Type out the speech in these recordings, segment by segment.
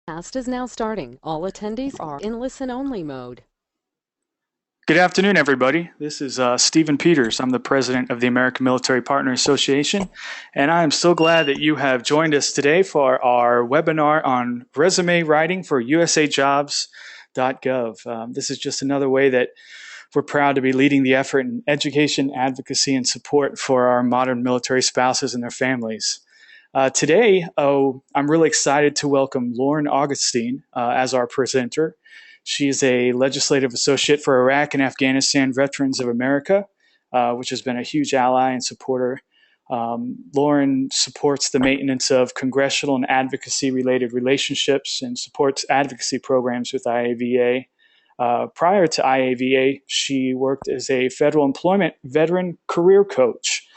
Cast is now starting. All attendees are in listen-only mode. Good afternoon, everybody. This is Stephen Peters. I'm the president of the American Military Partner Association, and I am so glad that you have joined us today for our webinar on resume writing for USAJobs.gov. This is just another way that we're proud to be leading the effort in education, advocacy, and support for our modern military spouses and their families. Today, I'm really excited to welcome Lauren Augustine as our presenter. She's a legislative associate for Iraq and Afghanistan Veterans of America, which has been a huge ally and supporter. Lauren supports the maintenance of congressional and advocacy-related relationships and supports advocacy programs with IAVA. Prior to IAVA, she worked as a federal employment veteran career coach,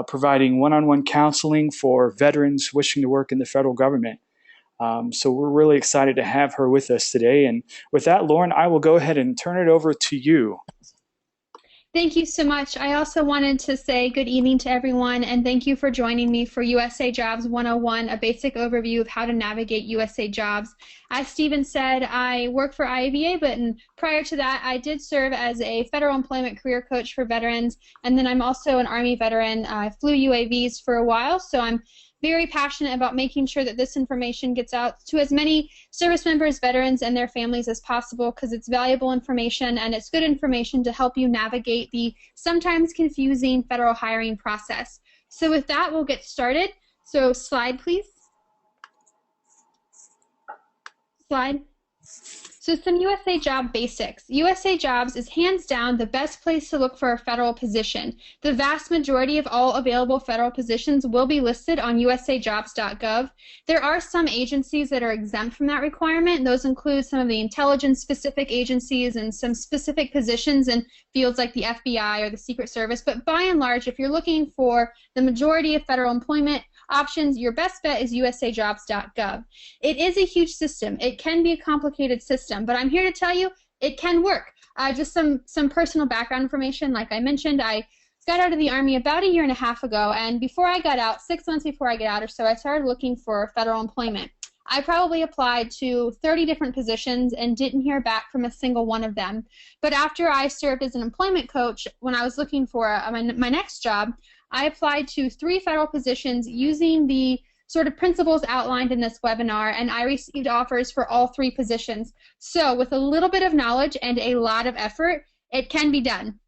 providing one-on-one counseling for veterans wishing to work in the federal government. So we're really excited to have her with us today. And with that, Lauren, I will go ahead and turn it over to you. Thank you so much. I also wanted to say good evening to everyone, and thank you for joining me for USA Jobs 101, a basic overview of how to navigate USA Jobs. As Stephen said, I work for IAVA, but prior to that, I did serve as a federal employment career coach for veterans, and then I'm also an Army veteran. I flew UAVs for a while, so I'm very passionate about making sure that this information gets out to as many service members, veterans, and their families as possible, because it's valuable information and it's good information to help you navigate the sometimes confusing federal hiring process. So with that, we'll get started. So slide, please. Slide. So some USA Job basics. USA Jobs is hands down the best place to look for a federal position. The vast majority of all available federal positions will be listed on USAJobs.gov. There are some agencies that are exempt from that requirement, and those include some of the intelligence-specific agencies and some specific positions in fields like the FBI or the Secret Service. But by and large, if you're looking for the majority of federal employment options, your best bet is USAJobs.gov. It is a huge system. It can be a complicated system, but I'm here to tell you it can work. Just some personal background information. Like I mentioned, I got out of the Army about a year and a half ago, and before I got out, 6 months before I got out or so, I started looking for federal employment. I probably applied to 30 different positions and didn't hear back from a single one of them. But after I served as an employment coach, when I was looking for my next job, I applied to 3 federal positions using the sort of principles outlined in this webinar, and I received offers for all 3 positions. So with a little bit of knowledge and a lot of effort, it can be done.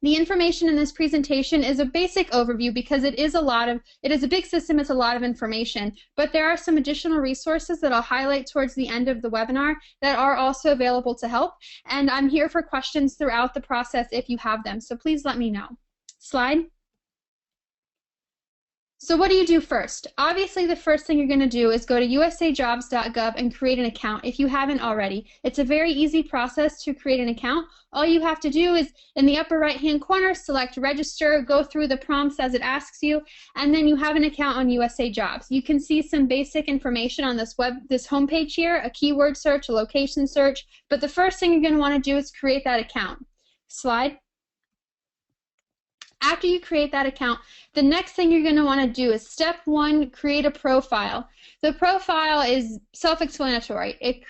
The information in this presentation is a basic overview because it is a big system, it's a lot of information, but there are some additional resources that I'll highlight towards the end of the webinar that are also available to help, and I'm here for questions throughout the process if you have them, so please let me know. Slide. So what do you do first? Obviously, the first thing you're going to do is go to usajobs.gov and create an account if you haven't already. It's a very easy process to create an account. All you have to do is, in the upper right-hand corner, select Register, go through the prompts as it asks you, and then you have an account on USA Jobs. You can see some basic information on this homepage here, a keyword search, a location search, but the first thing you're going to want to do is create that account. Slide. After you create that account, the next thing you're going to want to do is step 1, create a profile. The profile is self-explanatory. It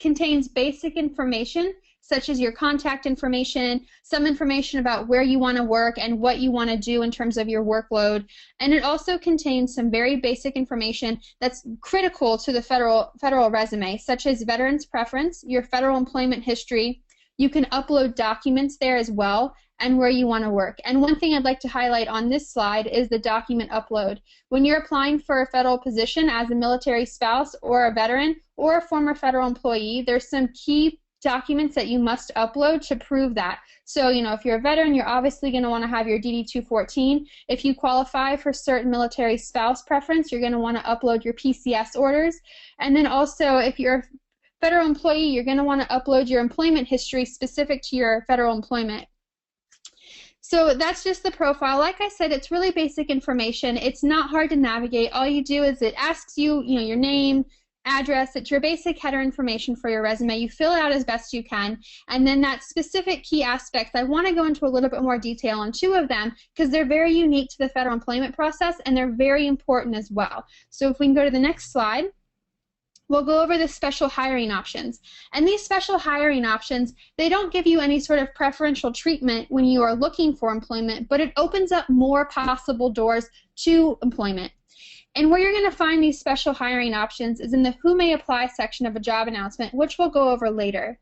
contains basic information such as your contact information, some information about where you want to work and what you want to do in terms of your workload, and it also contains some very basic information that's critical to the federal resume, such as veterans preference, your federal employment history. You can upload documents there as well, and where you want to work. And one thing I'd like to highlight on this slide is the document upload. When you're applying for a federal position as a military spouse or a veteran or a former federal employee, there's some key documents that you must upload to prove that. So, if you're a veteran, you're obviously going to want to have your DD-214. If you qualify for certain military spouse preference, you're going to want to upload your PCS orders. And then also, if you're a federal employee, you're going to want to upload your employment history specific to your federal employment. So that's just the profile. Like I said, it's really basic information. It's not hard to navigate. All you do is it asks you, your name, address. It's your basic header information for your resume. You fill it out as best you can, and then that specific key aspects, I want to go into a little bit more detail on 2 of them because they're very unique to the federal employment process and they're very important as well. So if we can go to the next slide. we'll go over the special hiring options. And these special hiring options, they don't give you any sort of preferential treatment when you are looking for employment, but it opens up more possible doors to employment. And where you're going to find these special hiring options is in the Who May Apply section of a job announcement, which we'll go over later.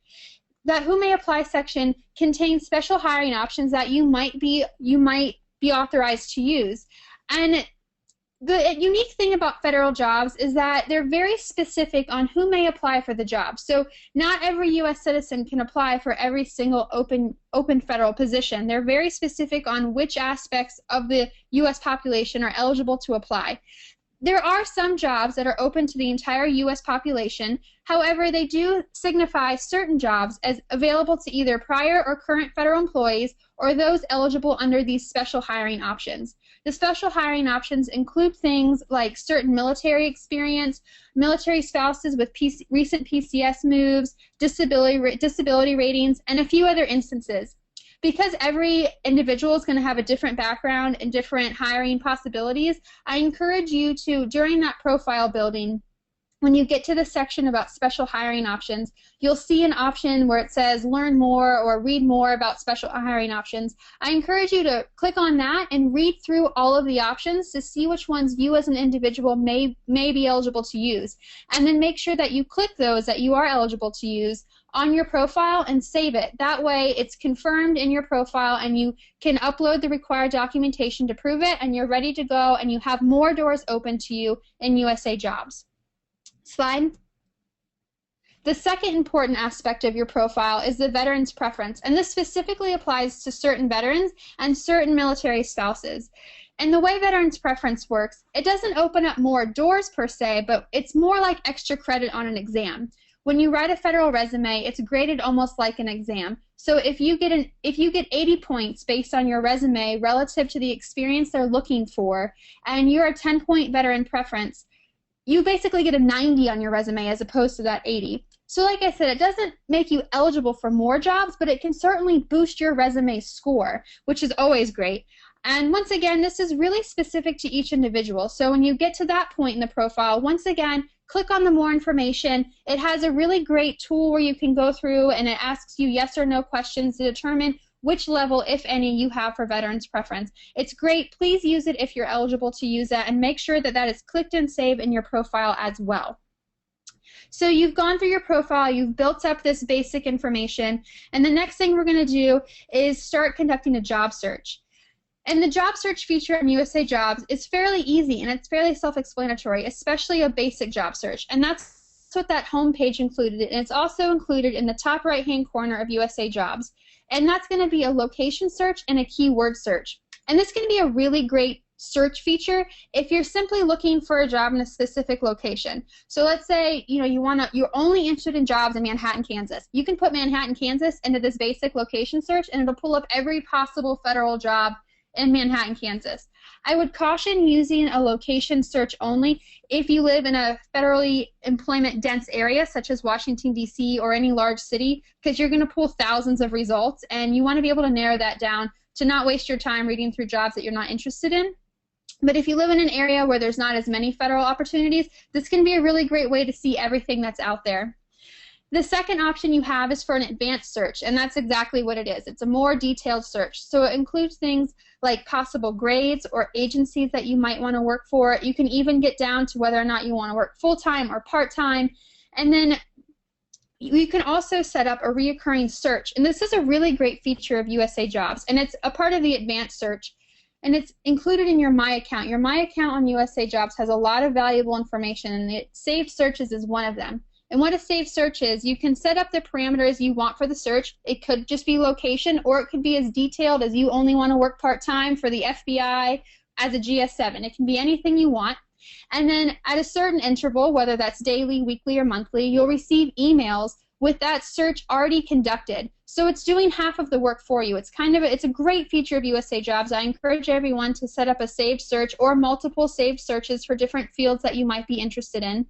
That Who May Apply section contains special hiring options that you might be authorized to use. And the unique thing about federal jobs is that they're very specific on who may apply for the job. So not every U.S. citizen can apply for every single open federal position. They're very specific on which aspects of the U.S. population are eligible to apply. There are some jobs that are open to the entire U.S. population. However, they do signify certain jobs as available to either prior or current federal employees or those eligible under these special hiring options. The special hiring options include things like certain military experience, military spouses with recent PCS moves, disability ratings, and a few other instances. Because every individual is going to have a different background and different hiring possibilities, I encourage you to, during that profile building, when you get to the section about special hiring options, you'll see an option where it says learn more or read more about special hiring options. I encourage you to click on that and read through all of the options to see which ones you as an individual may be eligible to use. And then make sure that you click those that you are eligible to use on your profile and save it. That way it's confirmed in your profile and you can upload the required documentation to prove it and you're ready to go and you have more doors open to you in USA Jobs. Slide. The second important aspect of your profile is the veteran's preference, and this specifically applies to certain veterans and certain military spouses. And the way veterans preference works, it doesn't open up more doors per se, but it's more like extra credit on an exam. When you write a federal resume, it's graded almost like an exam. So if you get 80 points based on your resume relative to the experience they're looking for, and you're a 10-point veteran preference, you basically get a 90 on your resume as opposed to that 80. So like I said, it doesn't make you eligible for more jobs, but it can certainly boost your resume score, which is always great. And once again, this is really specific to each individual. So when you get to that point in the profile, once again, click on the more information. It has a really great tool where you can go through and it asks you yes or no questions to determine which level, if any, you have for veterans preference. It's great. Please use it if you're eligible to use that and make sure that that is clicked and saved in your profile as well. So you've gone through your profile, you've built up this basic information, and the next thing we're going to do is start conducting a job search. And the job search feature in USA Jobs is fairly easy and it's fairly self-explanatory, especially a basic job search. And that's what that home page included. And it's also included in the top right-hand corner of USA Jobs. And that's going to be a location search and a keyword search. And this can be a really great search feature if you're simply looking for a job in a specific location. So let's say you're only interested in jobs in Manhattan, Kansas. You can put Manhattan, Kansas into this basic location search and it'll pull up every possible federal job in Manhattan, Kansas. I would caution using a location search only if you live in a federally employment dense area such as Washington, D.C. or any large city, because you're going to pull thousands of results and you want to be able to narrow that down to not waste your time reading through jobs that you're not interested in. But if you live in an area where there's not as many federal opportunities, this can be a really great way to see everything that's out there. The second option you have is for an advanced search, and that's exactly what it is. It's a more detailed search. So it includes things like possible grades or agencies that you might want to work for. You can even get down to whether or not you want to work full-time or part-time. And then you can also set up a reoccurring search. And this is a really great feature of USA Jobs, and it's a part of the advanced search. And it's included in your My Account. Your My Account on USA Jobs has a lot of valuable information, and the saved searches is one of them. And what a saved search is, you can set up the parameters you want for the search. It could just be location, or it could be as detailed as you only want to work part-time for the FBI as a GS7. It can be anything you want. And then at a certain interval, whether that's daily, weekly, or monthly, you'll receive emails with that search already conducted. So it's doing half of the work for you. It's a great feature of USA Jobs. I encourage everyone to set up a saved search or multiple saved searches for different fields that you might be interested in.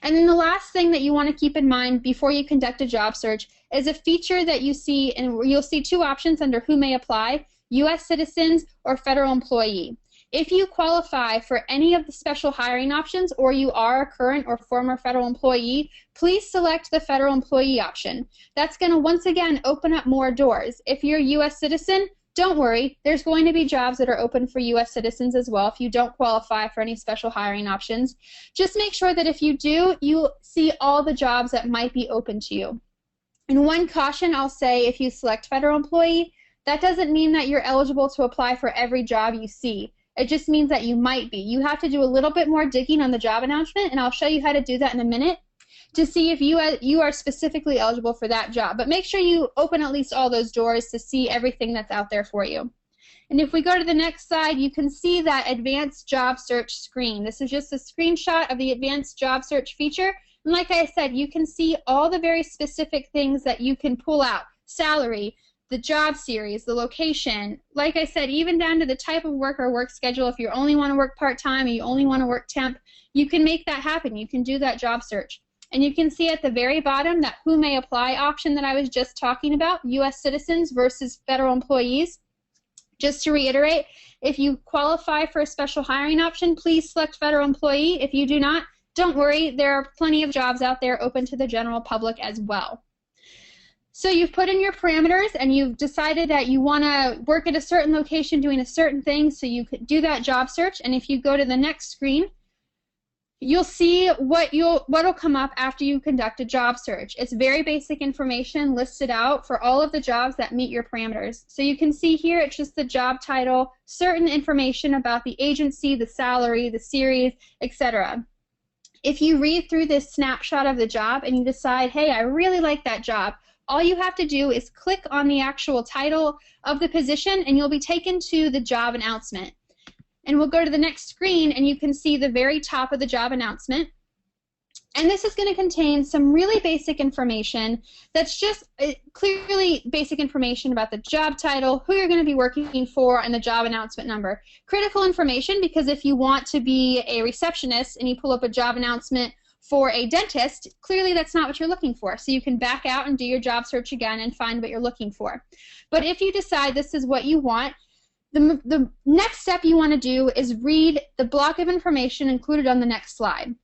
And then the last thing that you want to keep in mind before you conduct a job search is a feature that you see, and you'll see two options under Who May Apply, U.S. citizens or federal employee. If you qualify for any of the special hiring options, or you are a current or former federal employee, please select the federal employee option. That's going to once again open up more doors. If you're a U.S. citizen, don't worry, there's going to be jobs that are open for U.S. citizens as well if you don't qualify for any special hiring options. Just make sure that if you do, you see all the jobs that might be open to you. And one caution I'll say, if you select federal employee, that doesn't mean that you're eligible to apply for every job you see. It just means that you might be. You have to do a little bit more digging on the job announcement, and I'll show you how to do that in a minute to see if you are specifically eligible for that job. But make sure you open at least all those doors to see everything that's out there for you. And if we go to the next slide, you can see that advanced job search screen. This is just a screenshot of the advanced job search feature. And like I said, you can see all the very specific things that you can pull out. Salary, the job series, the location, like I said, even down to the type of work or work schedule. If you only want to work part-time or you only want to work temp, you can make that happen. You can do that job search. And you can see at the very bottom that who may apply option that I was just talking about, U.S. citizens versus federal employees. Just to reiterate, if you qualify for a special hiring option, please select federal employee. If you do not, don't worry, there are plenty of jobs out there open to the general public as well. So you've put in your parameters and you've decided that you want to work at a certain location doing a certain thing, so you could do that job search. And if you go to the next screen, you'll see what'll come up after you conduct a job search. It's very basic information listed out for all of the jobs that meet your parameters. So you can see here it's just the job title, certain information about the agency, the salary, the series, etc. If you read through this snapshot of the job and you decide, hey, I really like that job, all you have to do is click on the actual title of the position and you'll be taken to the job announcement. And we'll go to the next screen and you can see the very top of the job announcement. And this is going to contain some really basic information that's just clearly basic information about the job title, who you're going to be working for, and the job announcement number. Critical information, because if you want to be a receptionist and you pull up a job announcement for a dentist, clearly that's not what you're looking for. So you can back out and do your job search again and find what you're looking for. But if you decide this is what you want, the next step you want to do is read the block of information included on the next slide.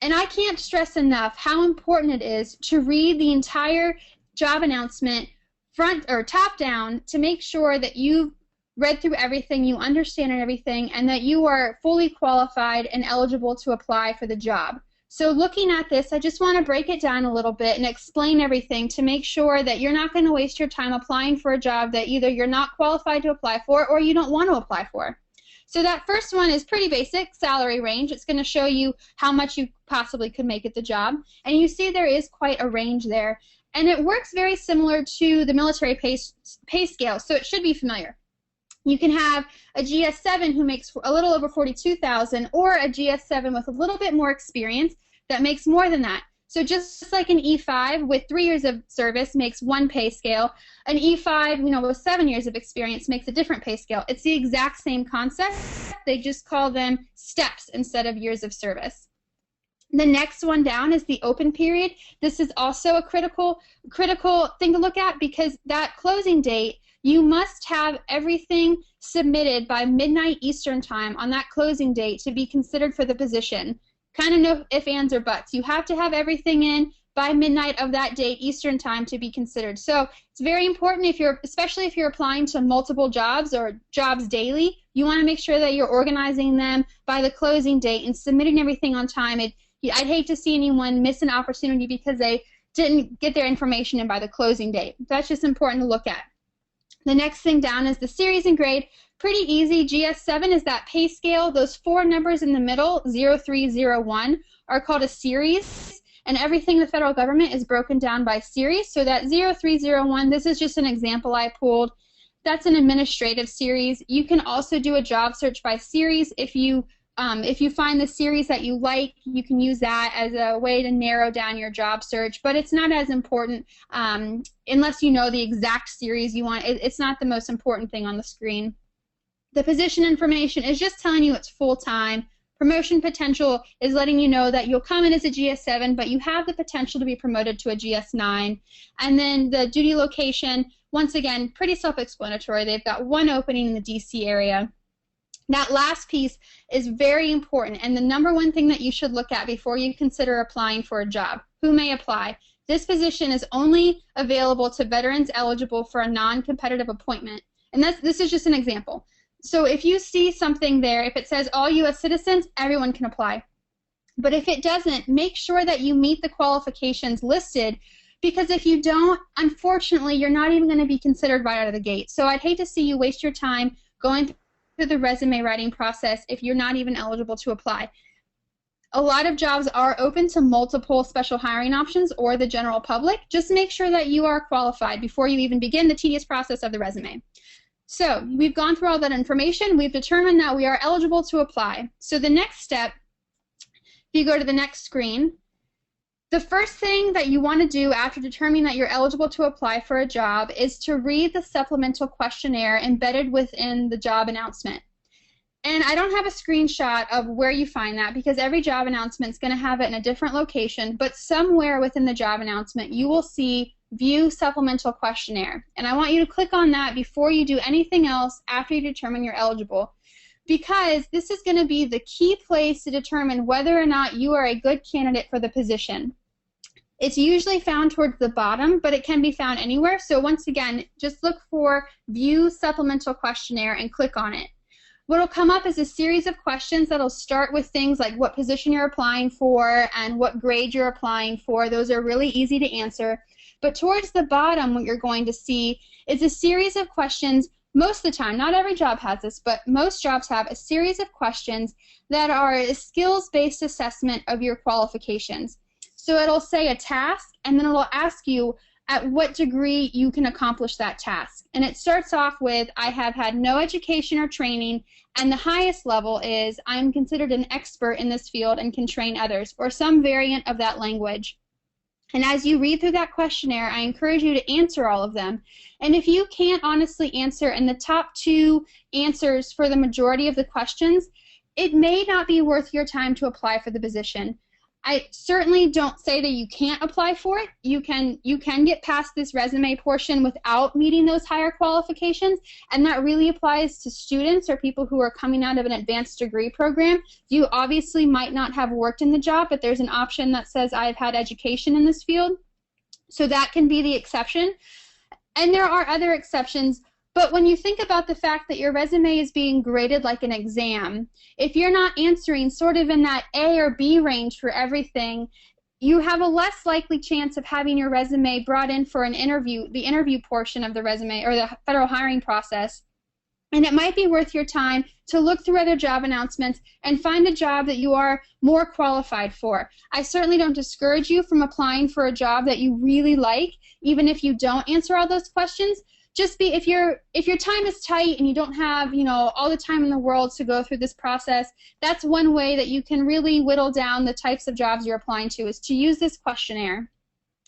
And I can't stress enough how important it is to read the entire job announcement front or top down to make sure that you've read through everything, you understand everything, and that you are fully qualified and eligible to apply for the job. So looking at this, I just want to break it down a little bit and explain everything to make sure that you're not going to waste your time applying for a job that either you're not qualified to apply for or you don't want to apply for. So that first one is pretty basic, salary range. It's going to show you how much you possibly could make at the job. And you see there is quite a range there. And it works very similar to the military pay scale, so it should be familiar. You can have a GS7 who makes a little over $42,000 or a GS7 with a little bit more experience that makes more than that. So just like an E5 with 3 years of service makes one pay scale, an E5 with 7 years of experience makes a different pay scale. It's the exact same concept. They just call them steps instead of years of service. The next one down is the open period. This is also a critical thing to look at, because that closing date, you must have everything submitted by midnight Eastern time on that closing date to be considered for the position. Kind of no ifs, ands, or buts. You have to have everything in by midnight of that date Eastern time to be considered. So it's very important, especially if you're applying to multiple jobs or jobs daily, you want to make sure that you're organizing them by the closing date and submitting everything on time. I'd hate to see anyone miss an opportunity because they didn't get their information in by the closing date. That's just important to look at. The next thing down is the series and grade. Pretty easy. GS7 is that pay scale. Those 4 numbers in the middle, 0301, are called a series. And everything in the federal government is broken down by series. So that 0301, this is just an example I pulled. That's an administrative series. You can also do a job search by series. If you find the series that you like, you can use that as a way to narrow down your job search, but it's not as important unless you know the exact series you want. It's not the most important thing on the screen. The position information is just telling you it's full-time. Promotion potential is letting you know that you'll come in as a GS7, but you have the potential to be promoted to a GS9. And then the duty location, once again, pretty self-explanatory. They've got one opening in the DC area. That last piece is very important, and the number one thing that you should look at before you consider applying for a job. Who may apply? This position is only available to veterans eligible for a non-competitive appointment. And this is just an example. So if you see something there, if it says all U.S. citizens, everyone can apply. But if it doesn't, make sure that you meet the qualifications listed, because if you don't, unfortunately, you're not even going to be considered right out of the gate. So I'd hate to see you waste your time going through the resume writing process if you're not even eligible to apply. A lot of jobs are open to multiple special hiring options or the general public. Just make sure that you are qualified before you even begin the tedious process of the resume. So we've gone through all that information. We've determined that we are eligible to apply. So the next step, if you go to the next screen, the first thing that you want to do after determining that you're eligible to apply for a job is to read the supplemental questionnaire embedded within the job announcement. And I don't have a screenshot of where you find that because every job announcement is going to have it in a different location, but somewhere within the job announcement you will see View Supplemental Questionnaire. And I want you to click on that before you do anything else after you determine you're eligible, because this is going to be the key place to determine whether or not you are a good candidate for the position. It's usually found towards the bottom, but it can be found anywhere. So once again, just look for View Supplemental Questionnaire and click on it. What will come up is a series of questions that will start with things like what position you're applying for and what grade you're applying for. Those are really easy to answer. But towards the bottom, what you're going to see is a series of questions. Most of the time, not every job has this, but most jobs have a series of questions that are a skills-based assessment of your qualifications. So it'll say a task, and then it'll ask you at what degree you can accomplish that task. And it starts off with, I have had no education or training, and the highest level is, I am considered an expert in this field and can train others, or some variant of that language. And as you read through that questionnaire, I encourage you to answer all of them. And if you can't honestly answer in the top 2 answers for the majority of the questions, it may not be worth your time to apply for the position. I certainly don't say that you can't apply for it. You can get past this resume portion without meeting those higher qualifications, and that really applies to students or people who are coming out of an advanced degree program. You obviously might not have worked in the job, but there's an option that says I've had education in this field, so that can be the exception. And there are other exceptions. But when you think about the fact that your resume is being graded like an exam, if you're not answering sort of in that A or B range for everything, you have a less likely chance of having your resume brought in for an interview, the interview portion of the resume or the federal hiring process. And it might be worth your time to look through other job announcements and find a job that you are more qualified for. I certainly don't discourage you from applying for a job that you really like, even if you don't answer all those questions. Just be, if your time is tight and you don't have, all the time in the world to go through this process, that's one way that you can really whittle down the types of jobs you're applying to, is to use this questionnaire.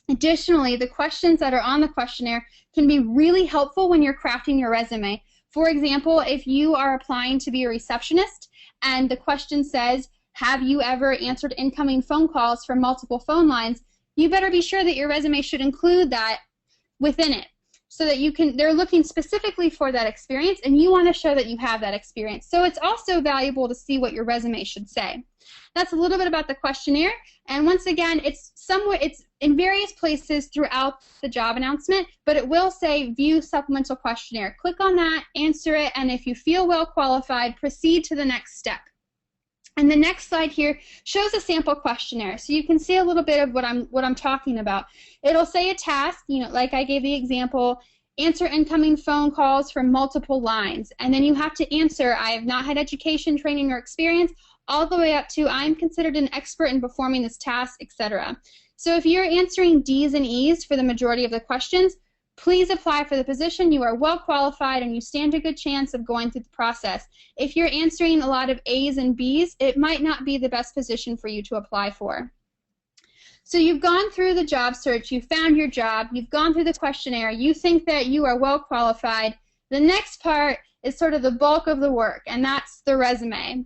Additionally, the questions that are on the questionnaire can be really helpful when you're crafting your resume. For example, if you are applying to be a receptionist and the question says, have you ever answered incoming phone calls from multiple phone lines, you better be sure that your resume should include that within it, so that they're looking specifically for that experience, and you want to show that you have that experience. So it's also valuable to see what your resume should say. That's a little bit about the questionnaire, and once again, it's in various places throughout the job announcement, but it will say View Supplemental Questionnaire. Click on that, answer it, and if you feel well qualified, proceed to the next step. And the next slide here shows a sample questionnaire, so you can see a little bit of what I'm talking about. It'll say a task, like I gave the example, answer incoming phone calls from multiple lines, and then you have to answer, I have not had education, training, or experience, all the way up to I'm considered an expert in performing this task, etc. So if you're answering D's and E's for the majority of the questions, please apply for the position. You are well qualified and you stand a good chance of going through the process. If you're answering a lot of A's and B's, it might not be the best position for you to apply for. So you've gone through the job search, you've found your job, you've gone through the questionnaire, you think that you are well qualified. The next part is sort of the bulk of the work, and that's the resume.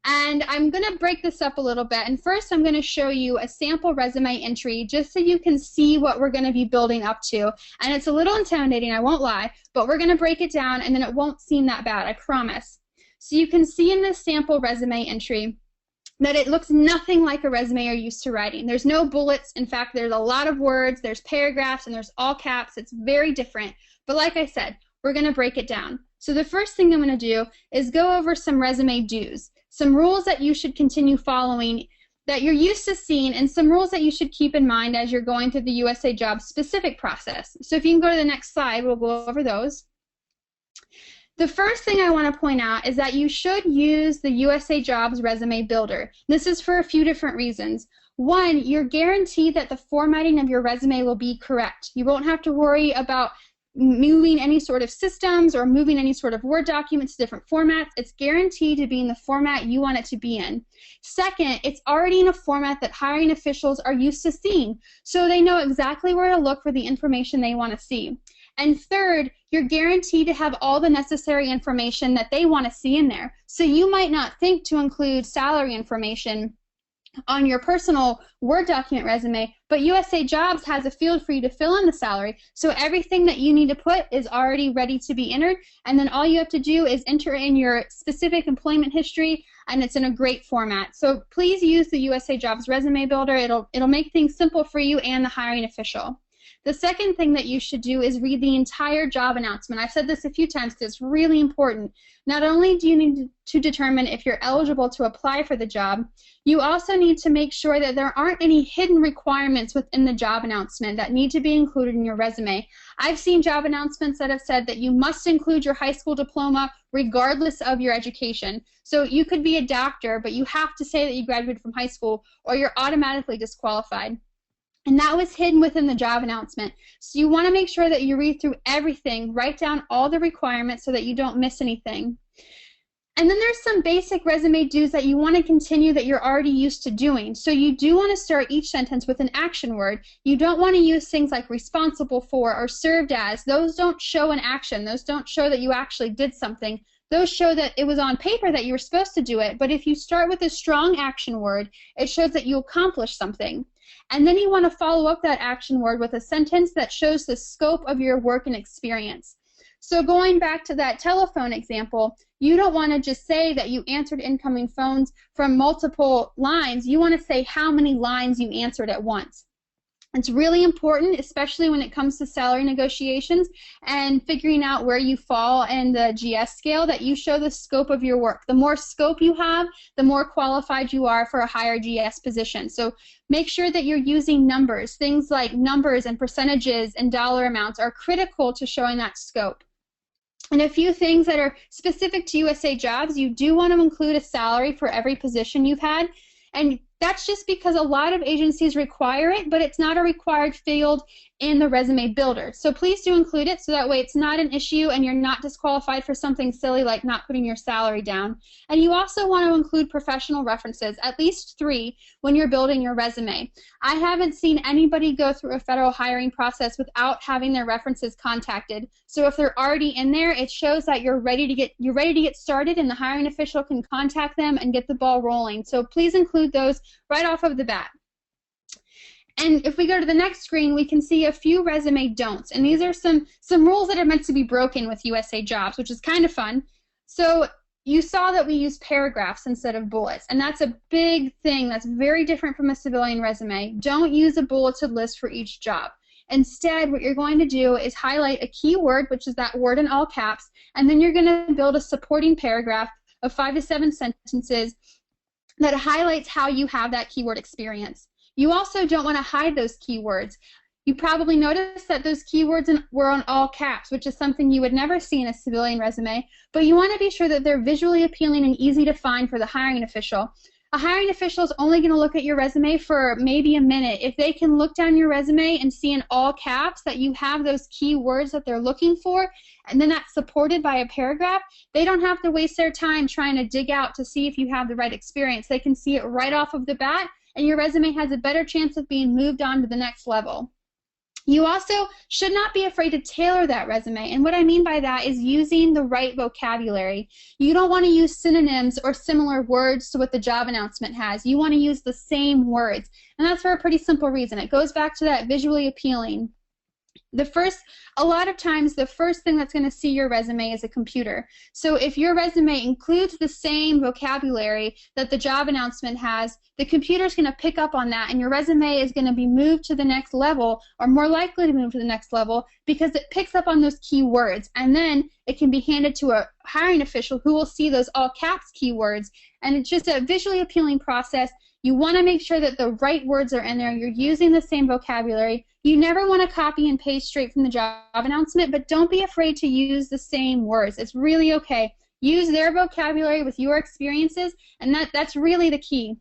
And I'm going to break this up a little bit, and first I'm going to show you a sample resume entry just so you can see what we're going to be building up to. And it's a little intimidating, I won't lie, but we're going to break it down and then it won't seem that bad, I promise. So you can see in this sample resume entry that it looks nothing like a resume you're used to writing. There's no bullets. In fact, there's a lot of words, there's paragraphs, and there's all caps. It's very different. But like I said, we're going to break it down. So the first thing I'm going to do is go over some resume do's, some rules that you should continue following that you're used to seeing, and some rules that you should keep in mind as you're going through the USA Jobs specific process. So if you can go to the next slide, we'll go over those. The first thing I want to point out is that you should use the USA Jobs Resume Builder. This is for a few different reasons. One, you're guaranteed that the formatting of your resume will be correct. You won't have to worry about moving any sort of systems or moving any sort of Word documents to different formats. It's guaranteed to be in the format you want it to be in. Second, it's already in a format that hiring officials are used to seeing, so they know exactly where to look for the information they want to see. And third, you're guaranteed to have all the necessary information that they want to see in there. So you might not think to include salary information on your personal Word document resume, but USA Jobs has a field for you to fill in the salary, so everything that you need to put is already ready to be entered, and then all you have to do is enter in your specific employment history, and it's in a great format. So please use the USA Jobs Resume Builder. It'll make things simple for you and the hiring official. The second thing that you should do is read the entire job announcement. I've said this a few times because it's really important. Not only do you need to determine if you're eligible to apply for the job, you also need to make sure that there aren't any hidden requirements within the job announcement that need to be included in your resume. I've seen job announcements that have said that you must include your high school diploma regardless of your education. So you could be a doctor, but you have to say that you graduated from high school or you're automatically disqualified. And that was hidden within the job announcement. So you want to make sure that you read through everything, write down all the requirements so that you don't miss anything. And then there's some basic resume do's that you want to continue that you're already used to doing. So you do want to start each sentence with an action word. You don't want to use things like responsible for or served as. Those don't show an action. Those don't show that you actually did something. Those show that it was on paper that you were supposed to do it. But if you start with a strong action word, it shows that you accomplished something. And then you want to follow up that action word with a sentence that shows the scope of your work and experience. So going back to that telephone example, you don't want to just say that you answered incoming phones from multiple lines. You want to say how many lines you answered at once. It's really important, especially when it comes to salary negotiations and figuring out where you fall in the GS scale, that you show the scope of your work. The more scope you have, the more qualified you are for a higher GS position. So make sure that you're using numbers. Things like numbers and percentages and dollar amounts are critical to showing that scope. And a few things that are specific to USA Jobs, you do want to include a salary for every position you've had. And that's just because a lot of agencies require it, but it's not a required field in the resume builder. So please do include it so that way it's not an issue and you're not disqualified for something silly like not putting your salary down. And you also want to include professional references, at least 3, when you're building your resume. I haven't seen anybody go through a federal hiring process without having their references contacted. So if they're already in there, it shows that you're ready to get started, and the hiring official can contact them and get the ball rolling. So please include those right off of the bat. And if we go to the next screen, we can see a few resume don'ts. And these are some rules that are meant to be broken with USA Jobs, which is kind of fun. So you saw that we use paragraphs instead of bullets. And that's a big thing. That's very different from a civilian resume. Don't use a bulleted list for each job. Instead, what you're going to do is highlight a key word, which is that word in all caps, and then you're going to build a supporting paragraph of 5 to 7 sentences that highlights how you have that keyword experience. You also don't want to hide those keywords. You probably noticed that those keywords were on all caps, which is something you would never see in a civilian resume, but you want to be sure that they're visually appealing and easy to find for the hiring official. A hiring official is only going to look at your resume for maybe a minute. If they can look down your resume and see in all caps that you have those keywords that they're looking for, and then that's supported by a paragraph, they don't have to waste their time trying to dig out to see if you have the right experience. They can see it right off of the bat, and your resume has a better chance of being moved on to the next level. You also should not be afraid to tailor that resume, and what I mean by that is using the right vocabulary. You don't want to use synonyms or similar words to what the job announcement has. You want to use the same words, and that's for a pretty simple reason. It goes back to that visually appealing. A lot of times the first thing that's going to see your resume is a computer. So if your resume includes the same vocabulary that the job announcement has, the computer's going to pick up on that, and your resume is going to be moved to the next level, or more likely to move to the next level, because it picks up on those keywords, and then it can be handed to a hiring official who will see those all caps keywords, and it's just a visually appealing process. You want to make sure that the right words are in there. You're using the same vocabulary. You never want to copy and paste straight from the job announcement, but don't be afraid to use the same words. It's really okay. Use their vocabulary with your experiences, and that's really the key.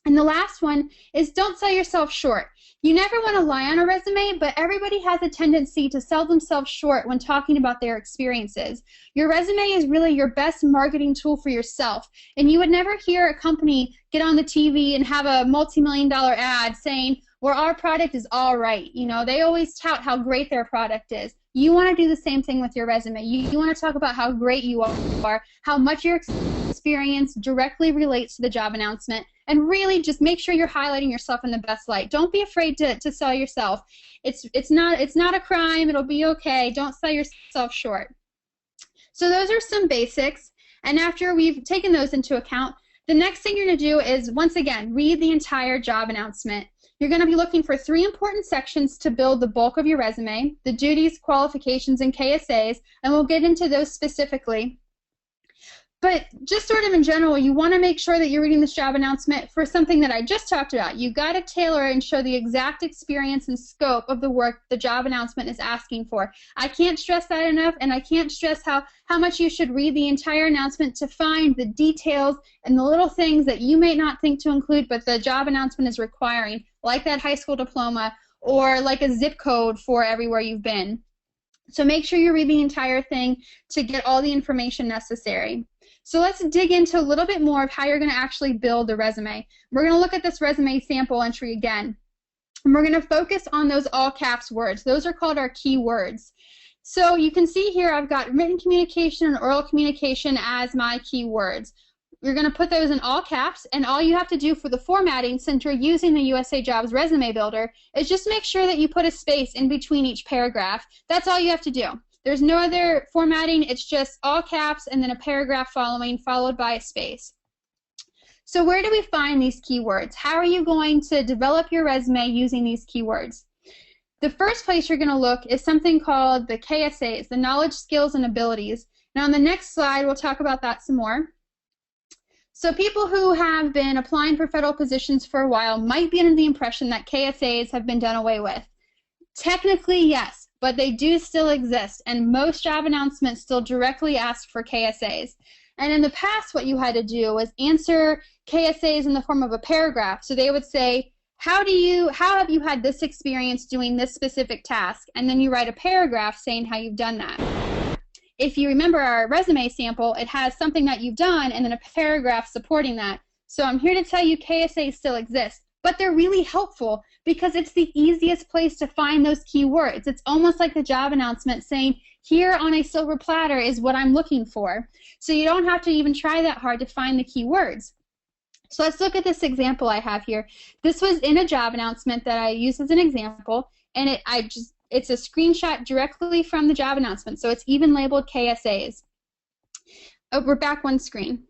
And the last one is don't sell yourself short. You never want to lie on a resume, but everybody has a tendency to sell themselves short when talking about their experiences. Your resume is really your best marketing tool for yourself, and you would never hear a company get on the TV and have a multi-million-dollar ad saying, well, our product is all right. You know, they always tout how great their product is. You want to do the same thing with your resume. You want to talk about how great you are, how much your experience directly relates to the job announcement, and really just make sure you're highlighting yourself in the best light. Don't be afraid to sell yourself. It's not a crime. It'll be okay. Don't sell yourself short. So those are some basics, and after we've taken those into account, the next thing you're going to do is, once again, read the entire job announcement. You're going to be looking for 3 important sections to build the bulk of your resume: the duties, qualifications, and KSAs, and we'll get into those specifically. But just sort of in general, you want to make sure that you're reading this job announcement for something that I just talked about. You've got to tailor and show the exact experience and scope of the work the job announcement is asking for. I can't stress that enough, and I can't stress how much you should read the entire announcement to find the details and the little things that you may not think to include, but the job announcement is requiring, like that high school diploma or like a zip code for everywhere you've been. So make sure you read the entire thing to get all the information necessary. So let's dig into a little bit more of how you're going to actually build the resume. We're going to look at this resume sample entry again, and we're going to focus on those all caps words. Those are called our key words. So you can see here I've got written communication and oral communication as my key words. You're going to put those in all caps, and all you have to do for the formatting, since you're using the USAJobs resume builder, is just make sure that you put a space in between each paragraph. That's all you have to do. There's no other formatting. It's just all caps and then a paragraph following, followed by a space. So where do we find these keywords? How are you going to develop your resume using these keywords? The first place you're going to look is something called the KSAs, the knowledge, skills, and abilities. Now on the next slide, we'll talk about that some more. So people who have been applying for federal positions for a while might be under the impression that KSAs have been done away with. Technically, yes, but they do still exist, and most job announcements still directly ask for KSAs. And in the past, what you had to do was answer KSAs in the form of a paragraph. So they would say, how have you had this experience doing this specific task? And then you write a paragraph saying how you've done that. If you remember our resume sample, it has something that you've done and then a paragraph supporting that. So I'm here to tell you KSAs still exist, but they're really helpful because it's the easiest place to find those keywords. It's almost like the job announcement saying, here on a silver platter is what I'm looking for. So you don't have to even try that hard to find the keywords. So let's look at this example I have here. This was in a job announcement that I used as an example, and it's a screenshot directly from the job announcement, so it's even labeled KSAs. Oh, we're back one screen.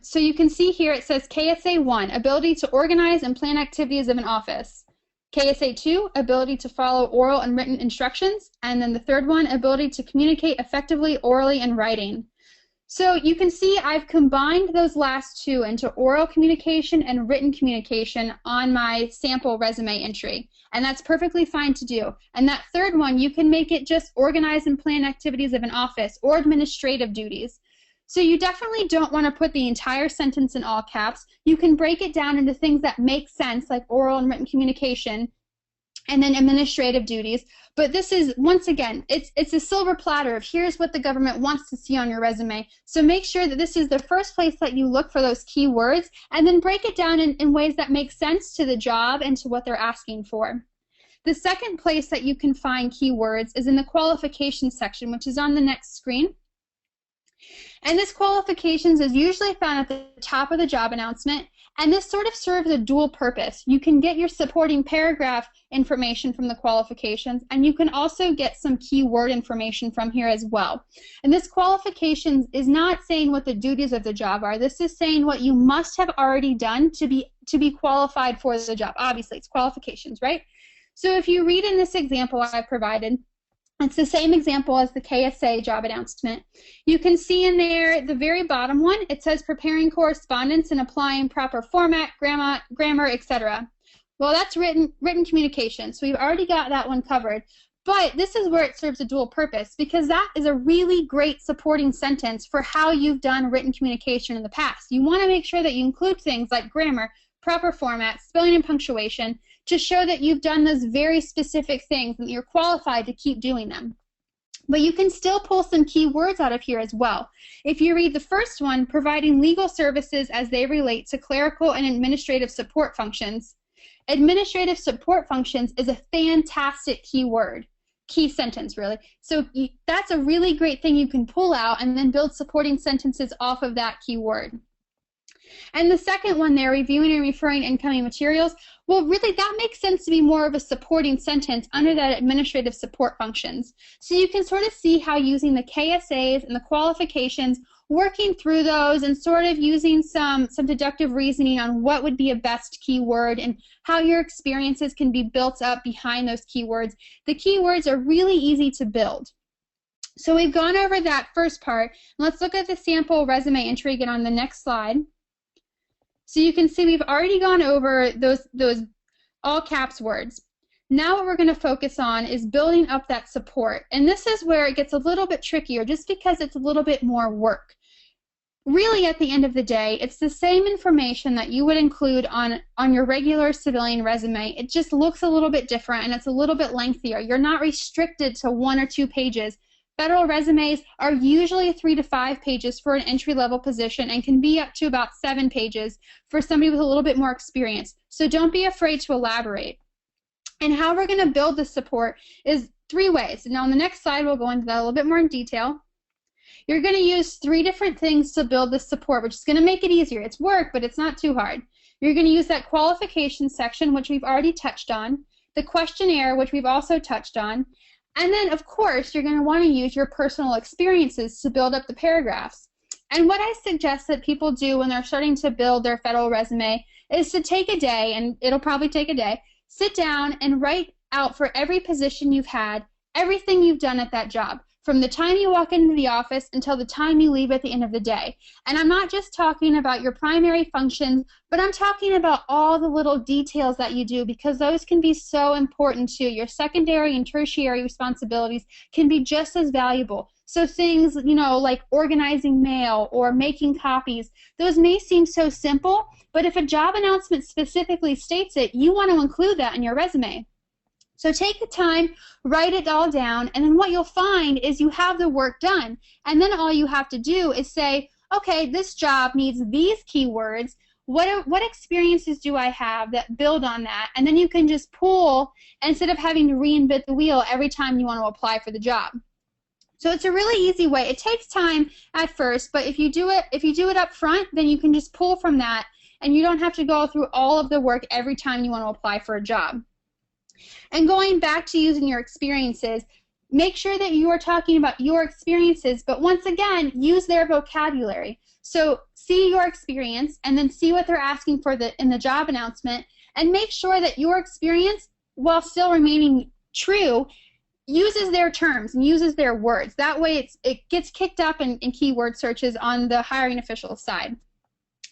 So you can see here it says KSA 1, ability to organize and plan activities of an office. KSA 2, ability to follow oral and written instructions. And then the third one, ability to communicate effectively orally and writing. So you can see I've combined those last two into oral communication and written communication on my sample resume entry. And that's perfectly fine to do. And that third one, you can make it just organize and plan activities of an office or administrative duties. So you definitely don't want to put the entire sentence in all caps. You can break it down into things that make sense, like oral and written communication, and then administrative duties. But this is, once again, it's a silver platter of here's what the government wants to see on your resume. So make sure that this is the first place that you look for those key words, and then break it down in ways that make sense to the job and to what they're asking for. The second place that you can find keywords is in the qualifications section, which is on the next screen. And this qualifications is usually found at the top of the job announcement, And this sort of serves a dual purpose. You can get your supporting paragraph information from the qualifications, and you can also get some keyword information from here as well. And this qualifications is not saying what the duties of the job are. This is saying what you must have already done to be qualified for the job. Obviously, it's qualifications, right? So if you read in this example I provided, it's the same example as the KSA job announcement. You can see in there, the very bottom one, it says preparing correspondence and applying proper format, grammar, etc. Well, that's written communication, so we've already got that one covered. But this is where it serves a dual purpose, because that is a really great supporting sentence for how you've done written communication in the past. You want to make sure that you include things like grammar, proper format, spelling and punctuation, to show that you've done those very specific things and you're qualified to keep doing them. But you can still pull some key words out of here as well. If you read the first one, providing legal services as they relate to clerical and administrative support functions. Administrative support functions is a fantastic key sentence really. So that's a really great thing you can pull out and then build supporting sentences off of that keyword. And the second one there, reviewing and referring incoming materials, well, really that makes sense to be more of a supporting sentence under that administrative support functions. So you can sort of see how using the KSAs and the qualifications, working through those and sort of using some deductive reasoning on what would be a best keyword and how your experiences can be built up behind those keywords. The keywords are really easy to build. So we've gone over that first part. Let's look at the sample resume entry again on the next slide. So you can see we've already gone over those all caps words. Now what we're going to focus on is building up that support. And this is where it gets a little bit trickier just because it's a little bit more work. Really, at the end of the day, it's the same information that you would include on your regular civilian resume. It just looks a little bit different and it's a little bit lengthier. You're not restricted to 1 or 2 pages. Federal resumes are usually 3 to 5 pages for an entry-level position and can be up to about 7 pages for somebody with a little bit more experience. So don't be afraid to elaborate. And how we're going to build this support is 3 ways. Now on the next slide we'll go into that a little bit more in detail. You're going to use 3 different things to build this support, which is going to make it easier. It's work, but it's not too hard. You're going to use that qualifications section, which we've already touched on, the questionnaire, which we've also touched on, and then, of course, you're going to want to use your personal experiences to build up the paragraphs. And what I suggest that people do when they're starting to build their federal resume is to take a day, and it'll probably take a day, sit down and write out for every position you've had, everything you've done at that job, from the time you walk into the office until the time you leave at the end of the day. And I'm not just talking about your primary functions, but I'm talking about all the little details that you do, because those can be so important too. Your secondary and tertiary responsibilities can be just as valuable. So things, you know, like organizing mail or making copies, those may seem so simple, but if a job announcement specifically states it, you want to include that in your resume. So take the time, write it all down, and then what you'll find is you have the work done. And then all you have to do is say, okay, this job needs these keywords. What experiences do I have that build on that? And then you can just pull instead of having to reinvent the wheel every time you want to apply for the job. So it's a really easy way. It takes time at first, but if you do it up front, then you can just pull from that, and you don't have to go through all of the work every time you want to apply for a job. And going back to using your experiences, make sure that you are talking about your experiences, but once again, use their vocabulary. So see your experience and then see what they're asking for in the job announcement, and make sure that your experience, while still remaining true, uses their terms and uses their words. That way it gets kicked up in keyword searches on the hiring official side.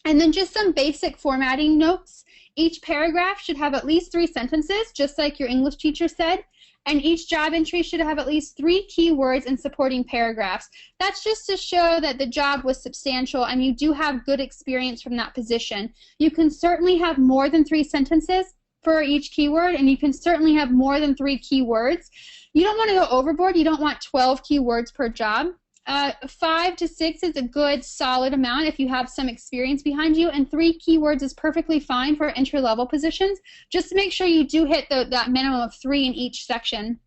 And then just some basic formatting notes. Each paragraph should have at least 3 sentences, just like your English teacher said, and each job entry should have at least 3 keywords and supporting paragraphs. That's just to show that the job was substantial and you do have good experience from that position. You can certainly have more than 3 sentences for each keyword, and you can certainly have more than 3 keywords. You don't want to go overboard. You don't want 12 keywords per job. 5 to 6 is a good solid amount if you have some experience behind you, and 3 keywords is perfectly fine for entry-level positions. Just to make sure you do hit that minimum of 3 in each section.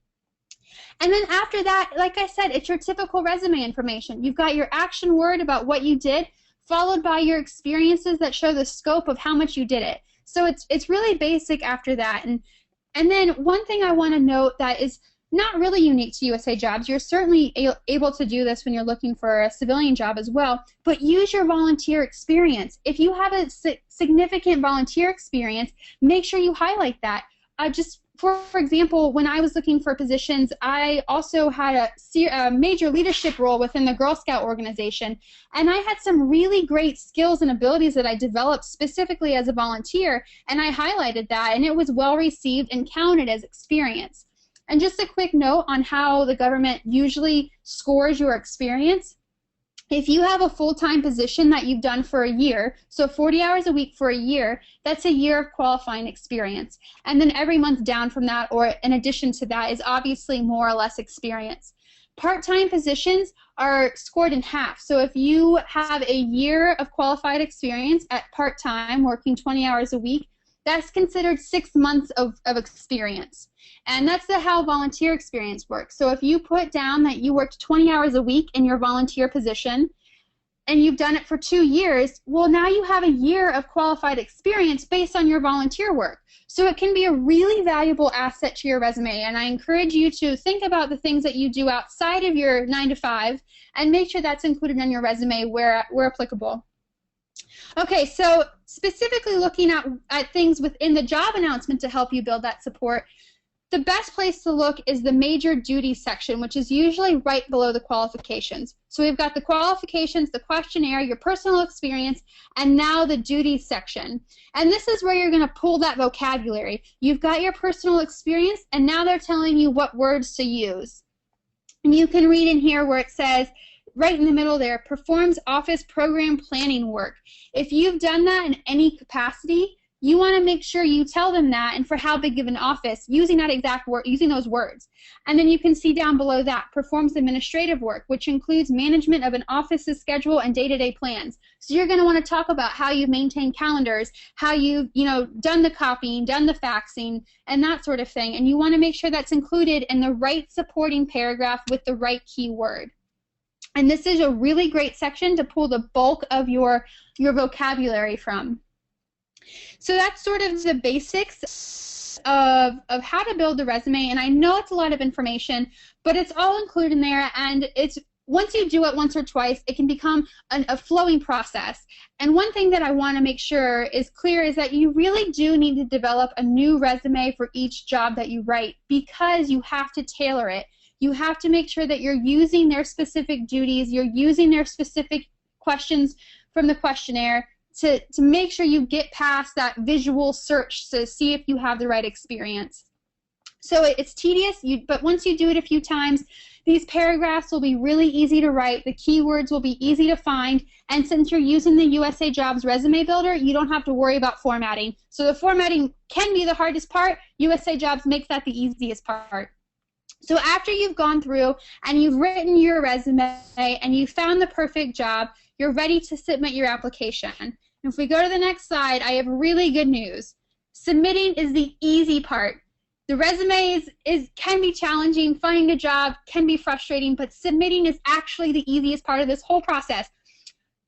And then after that, like I said, it's your typical resume information. You've got your action word about what you did. followed by your experiences that show the scope of how much you did it. So it's really basic after that. And then one thing I want to note that is not really unique to USA Jobs. You're certainly able to do this when you're looking for a civilian job as well, but use your volunteer experience. If you have a significant volunteer experience, make sure you highlight that. Just for example, when I was looking for positions, I also had a major leadership role within the Girl Scout organization, and I had some really great skills and abilities that I developed specifically as a volunteer, and I highlighted that, and it was well received and counted as experience. And just a quick note on how the government usually scores your experience. If you have a full-time position that you've done for a year, so 40 hours a week for a year, that's a year of qualifying experience. And then every month down from that, or in addition to that, is obviously more or less experience. Part-time positions are scored in half. So if you have a year of qualified experience at part-time, working 20 hours a week, that's considered 6 months of experience. And that's how volunteer experience works. So if you put down that you worked 20 hours a week in your volunteer position and you've done it for 2 years, well, now you have a year of qualified experience based on your volunteer work. So it can be a really valuable asset to your resume, and I encourage you to think about the things that you do outside of your 9 to 5 and make sure that's included in your resume where applicable. Okay, so specifically looking at things within the job announcement to help you build that support, the best place to look is the major duties section, which is usually right below the qualifications. So we've got the qualifications, the questionnaire, your personal experience, and now the duties section. And this is where you're going to pull that vocabulary. You've got your personal experience, and now they're telling you what words to use. And you can read in here where it says, right in the middle there, performs office program planning work. If you've done that in any capacity, you want to make sure you tell them that and for how big of an office, using that exact word, using those words. And then you can see down below that, performs administrative work, which includes management of an office's schedule and day-to-day plans. So you're going to want to talk about how you maintain calendars, how you've done the copying, done the faxing, and that sort of thing. And you want to make sure that's included in the right supporting paragraph with the right keyword. And this is a really great section to pull the bulk of your vocabulary from. So that's sort of the basics of how to build the resume, and I know it's a lot of information, but it's all included in there, and it's once you do it once or twice, it can become a flowing process. And one thing that I want to make sure is clear is that you really do need to develop a new resume for each job that you write, because you have to tailor it. You have to make sure that you're using their specific duties, you're using their specific questions from the questionnaire to make sure you get past that visual search to see if you have the right experience. So it's tedious, but once you do it a few times, these paragraphs will be really easy to write, the keywords will be easy to find, and since you're using the USA Jobs Resume Builder, you don't have to worry about formatting. So the formatting can be the hardest part. USA Jobs makes that the easiest part. So after you've gone through and you've written your resume and you found the perfect job, you're ready to submit your application. And if we go to the next slide, I have really good news. Submitting is the easy part. The resume can be challenging, finding a job can be frustrating, but submitting is actually the easiest part of this whole process.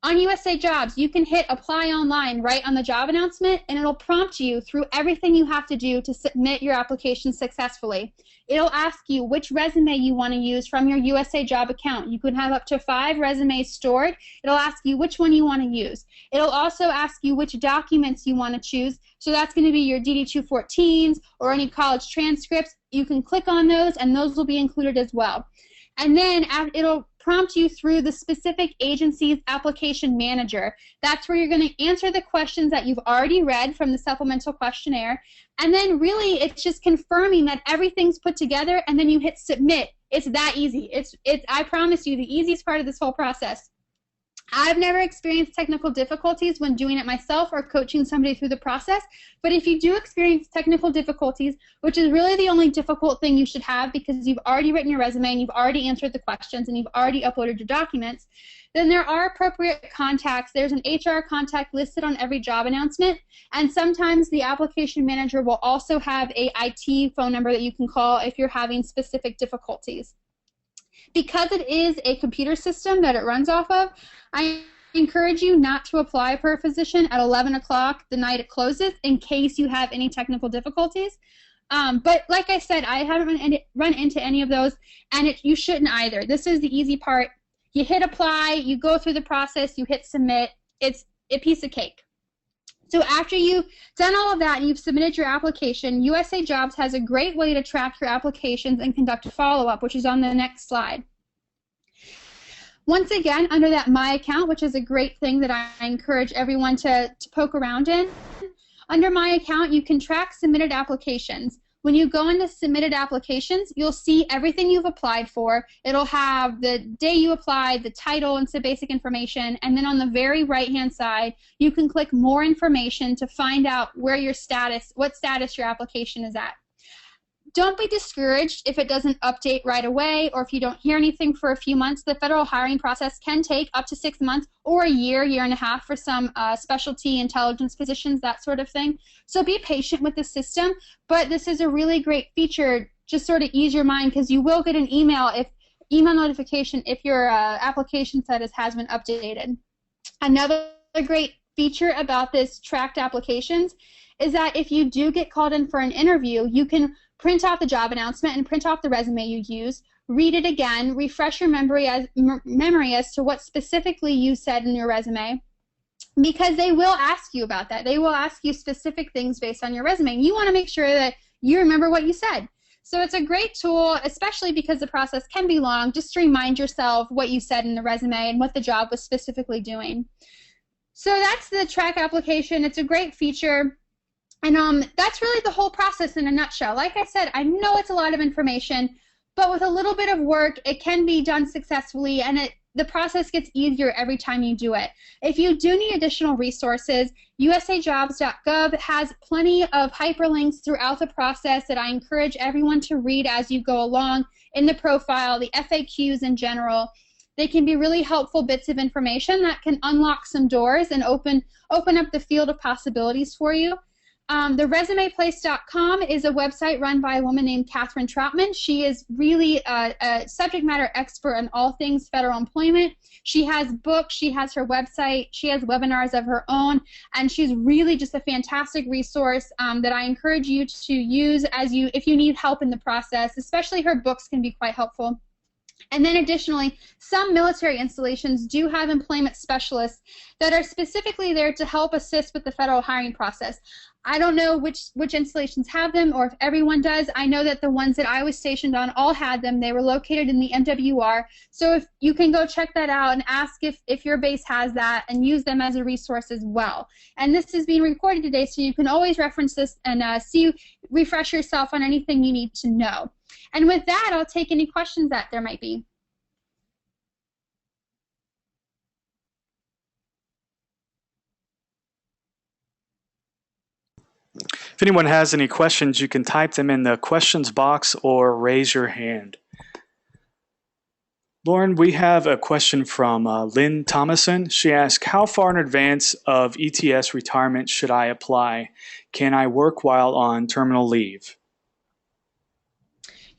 On USA Jobs, you can hit apply online right on the job announcement, and it'll prompt you through everything you have to do to submit your application successfully. It'll ask you which resume you want to use from your USA Job account. You can have up to 5 resumes stored. It'll ask you which one you want to use. It'll also ask you which documents you want to choose. So that's going to be your DD-214s or any college transcripts. You can click on those, and those will be included as well. And then it'll prompt you through the specific agency's application manager. That's where you're going to answer the questions that you've already read from the supplemental questionnaire. And then really it's just confirming that everything's put together, and then you hit submit. It's that easy. It's I promise you, the easiest part of this whole process. I've never experienced technical difficulties when doing it myself or coaching somebody through the process, but if you do experience technical difficulties, which is really the only difficult thing you should have because you've already written your resume and you've already answered the questions and you've already uploaded your documents, then there are appropriate contacts. There's an HR contact listed on every job announcement, and sometimes the application manager will also have a IT phone number that you can call if you're having specific difficulties. Because it is a computer system that it runs off of, I encourage you not to apply for a position at 11 o'clock the night it closes in case you have any technical difficulties. But like I said, I haven't run into any of those, and you shouldn't either. This is the easy part. You hit apply, you go through the process, you hit submit. It's a piece of cake. So after you've done all of that and you've submitted your application, USA Jobs has a great way to track your applications and conduct a follow-up, which is on the next slide. Once again, under that My Account, which is a great thing that I encourage everyone to poke around in, under My Account, you can track submitted applications. When you go into submitted applications, you'll see everything you've applied for. It'll have the day you applied, the title, and some basic information. And then on the very right-hand side, you can click More Information to find out where your status, what status your application is at. Don't be discouraged if it doesn't update right away or if you don't hear anything for a few months. The federal hiring process can take up to 6 months or a year, year and a half for some specialty intelligence positions, that sort of thing. So be patient with the system, but this is a really great feature. Just sort of ease your mind because you will get an email notification if your application status has been updated. Another great feature about this tracked applications is that if you do get called in for an interview, you can print out the job announcement and print off the resume you use, read it again, refresh your memory as to what specifically you said in your resume, because they will ask you about that. They will ask you specific things based on your resume, and you want to make sure that you remember what you said. So it's a great tool, especially because the process can be long, just to remind yourself what you said in the resume and what the job was specifically doing. So that's the track application. It's a great feature. And that's really the whole process in a nutshell. Like I said, I know it's a lot of information, but with a little bit of work, it can be done successfully, and the process gets easier every time you do it. If you do need additional resources, USAJobs.gov has plenty of hyperlinks throughout the process that I encourage everyone to read as you go along in the profile, the FAQs in general. They can be really helpful bits of information that can unlock some doors and open up the field of possibilities for you. The resumeplace.com is a website run by a woman named Catherine Troutman. She is really a subject matter expert on all things federal employment. She has books, she has her website, she has webinars of her own, and she's really just a fantastic resource that I encourage you to use if you need help in the process. Especially her books can be quite helpful. And then additionally, some military installations do have employment specialists that are specifically there to help assist with the federal hiring process. I don't know which installations have them or if everyone does. I know that the ones that I was stationed on all had them. They were located in the MWR. So if you can go check that out and ask if your base has that and use them as a resource as well. And this is being recorded today, so you can always reference this and refresh yourself on anything you need to know. And with that, I'll take any questions that there might be. If anyone has any questions, you can type them in the questions box or raise your hand. Lauren, we have a question from Lynn Thomason. She asked, how far in advance of ETS retirement should I apply? Can I work while on terminal leave?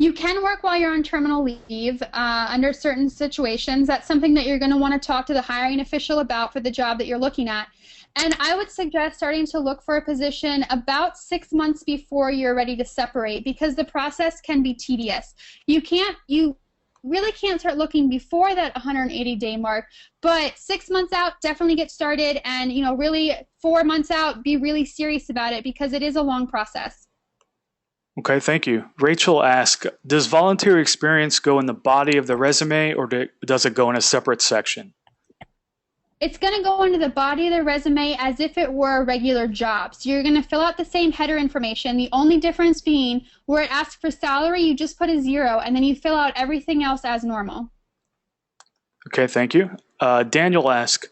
You can work while you're on terminal leave under certain situations. That's something that you're going to want to talk to the hiring official about for the job that you're looking at. And I would suggest starting to look for a position about 6 months before you're ready to separate, because the process can be tedious. You really can't start looking before that 180-day mark, but 6 months out, definitely get started, and really 4 months out, be really serious about it, because it is a long process. Okay, thank you. Rachel asked, does volunteer experience go in the body of the resume, or does it go in a separate section? It's going to go into the body of the resume as if it were a regular job. So you're going to fill out the same header information, the only difference being where it asks for salary, you just put a 0, and then you fill out everything else as normal. Okay, thank you. Daniel asked,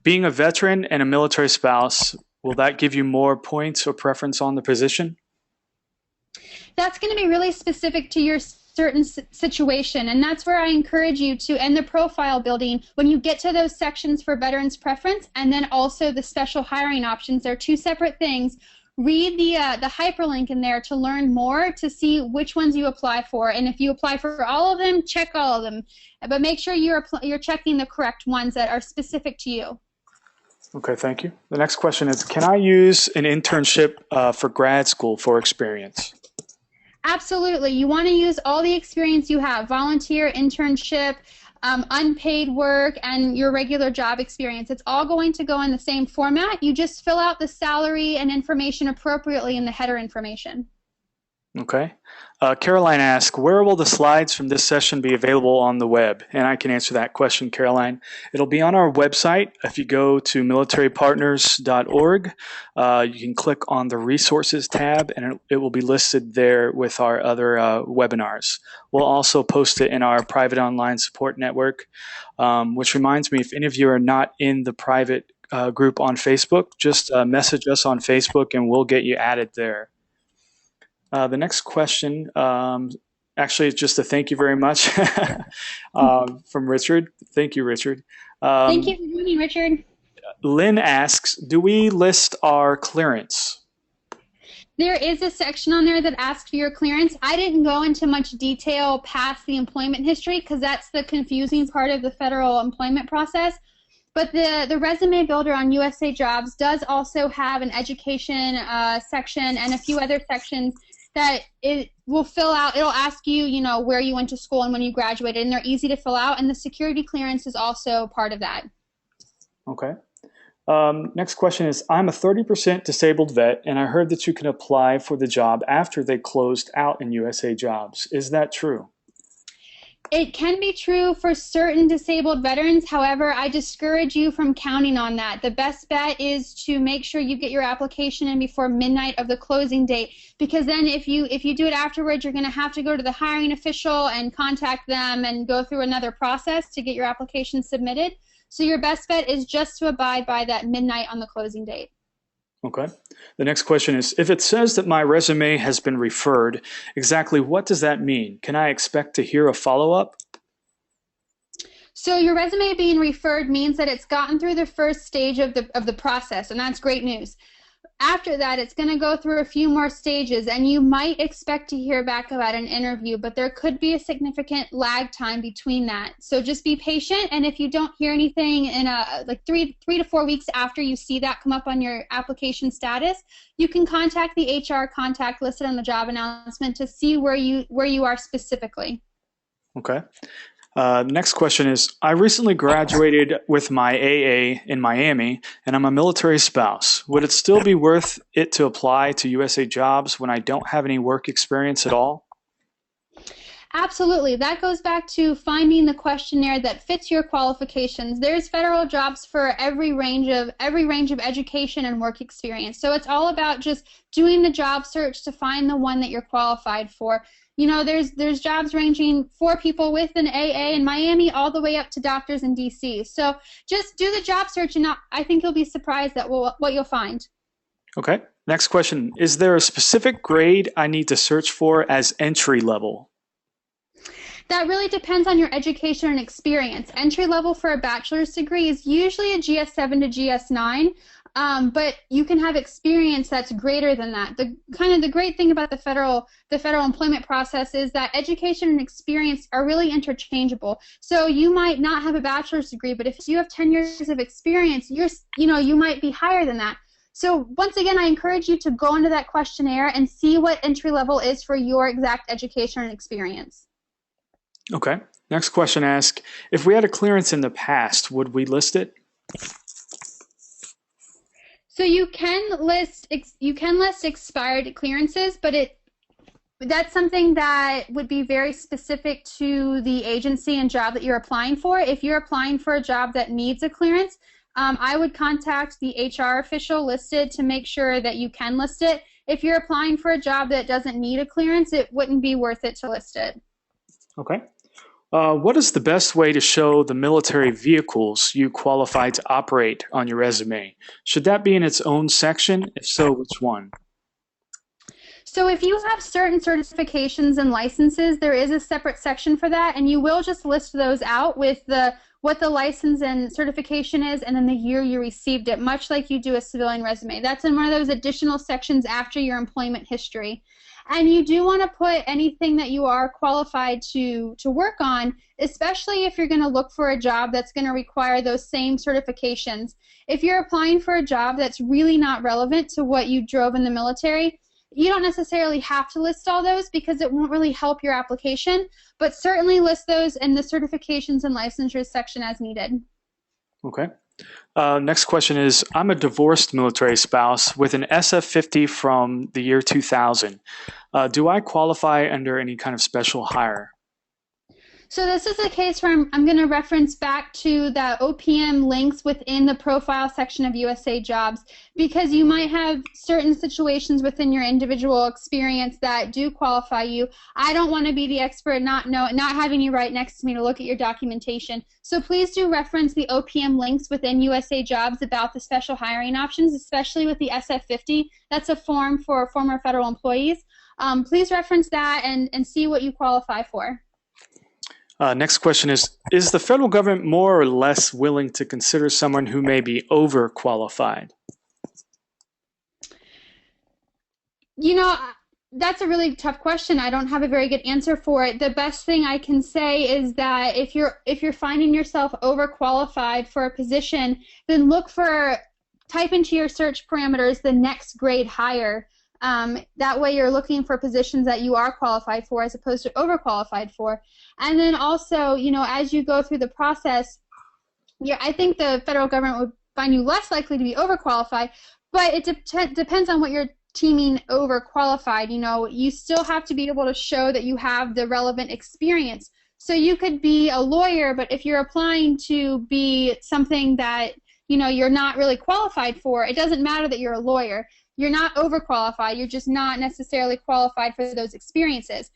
being a veteran and a military spouse, will that give you more points or preference on the position? That's going to be really specific to your certain situation, and that's where I encourage you to end the profile building when you get to those sections for veterans preference and then also the special hiring options. They're two separate things. read the hyperlink in there to learn more, to see which ones you apply for. And if you apply for all of them, check all of them. But make sure you're checking the correct ones that are specific to you. Okay, thank you. The next question is, can I use an internship for grad school for experience? Absolutely. You want to use all the experience you have, volunteer, internship, unpaid work, and your regular job experience. It's all going to go in the same format. You just fill out the salary and information appropriately in the header information. Okay. Caroline asks, where will the slides from this session be available on the web? And I can answer that question, Caroline. It'll be on our website. If you go to militarypartners.org, you can click on the resources tab, and it will be listed there with our other webinars. We'll also post it in our private online support network, which reminds me, if any of you are not in the private group on Facebook, just message us on Facebook and we'll get you added there. The next question, actually, it's just a thank you very much from Richard. Thank you, Richard. Thank you for joining, Richard. Lynn asks, do we list our clearance? There is a section on there that asks for your clearance. I didn't go into much detail past the employment history because that's the confusing part of the federal employment process. But the resume builder on USAJobs does also have an education section and a few other sections that it will fill out. It'll ask you, you know, where you went to school and when you graduated, and they're easy to fill out. And the security clearance is also part of that. Okay. Next question is, I'm a 30% disabled vet, and I heard that you can apply for the job after they closed out in USAJobs. Is that true? It can be true for certain disabled veterans. However, I discourage you from counting on that. The best bet is to make sure you get your application in before midnight of the closing date, because then if you do it afterwards, you're going to have to go to the hiring official and contact them and go through another process to get your application submitted. So your best bet is just to abide by that midnight on the closing date. Okay. The next question is, if it says that my resume has been referred, exactly what does that mean? Can I expect to hear a follow-up? So your resume being referred means that it's gotten through the first stage of the process, and that's great news. After that, it's going to go through a few more stages, and you might expect to hear back about an interview, but there could be a significant lag time between that. So just be patient, and if you don't hear anything in like three to 4 weeks after you see that come up on your application status, you can contact the HR contact listed on the job announcement to see where you are specifically. Okay. Next question is, I recently graduated with my AA in Miami, and I'm a military spouse. Would it still be worth it to apply to USAJobs when I don't have any work experience at all? Absolutely. That goes back to finding the questionnaire that fits your qualifications. There's federal jobs for every range of education and work experience. So it's all about just doing the job search to find the one that you're qualified for. You know, there's jobs ranging for people with an AA in Miami all the way up to doctors in DC. So just do the job search, and I think you'll be surprised at what you'll find. Okay. Next question. Is there a specific grade I need to search for as entry level? That really depends on your education and experience. Entry level for a bachelor's degree is usually a GS7 to GS9. But you can have experience that's greater than that. The great thing about the federal employment process is that education and experience are really interchangeable. So you might not have a bachelor's degree, but if you have 10 years of experience, you might be higher than that. So once again, I encourage you to go into that questionnaire and see what entry level is for your exact education and experience. Okay. Next question asks, if we had a clearance in the past, would we list it? So you can list expired clearances, but that's something that would be very specific to the agency and job that you're applying for. If you're applying for a job that needs a clearance, I would contact the HR official listed to make sure that you can list it. If you're applying for a job that doesn't need a clearance, it wouldn't be worth it to list it. Okay. What is the best way to show the military vehicles you qualify to operate on your resume? Should that be in its own section? If so, which one? So if you have certain certifications and licenses, there is a separate section for that, and you will just list those out with the what the license and certification is, and then the year you received it, much like you do a civilian resume. That's in one of those additional sections after your employment history. And you do want to put anything that you are qualified to work on, especially if you're going to look for a job that's going to require those same certifications. If you're applying for a job that's really not relevant to what you drove in the military, you don't necessarily have to list all those because it won't really help your application, but certainly list those in the certifications and licensures section as needed. Okay. Next question is, I'm a divorced military spouse with an SF-50 from the year 2000. Do I qualify under any kind of special hire? So this is a case where I'm going to reference back to the OPM links within the profile section of USA Jobs, because you might have certain situations within your individual experience that do qualify you. I don't want to be the expert, not having you right next to me to look at your documentation. So please do reference the OPM links within USA Jobs about the special hiring options, especially with the SF-50. That's a form for former federal employees. Please reference that and see what you qualify for. Next question is the federal government more or less willing to consider someone who may be overqualified? You know, that's a really tough question. I don't have a very good answer for it. The best thing I can say is that if you're finding yourself overqualified for a position, then type into your search parameters the next grade higher. That way you're looking for positions that you are qualified for as opposed to overqualified for. And then also, as you go through the process, I think the federal government would find you less likely to be overqualified, but it depends on what you're teaming overqualified. You still have to be able to show that you have the relevant experience. So you could be a lawyer, but if you're applying to be something that you're not really qualified for, it doesn't matter that you're a lawyer. You're not overqualified. You're just not necessarily qualified for those experiences.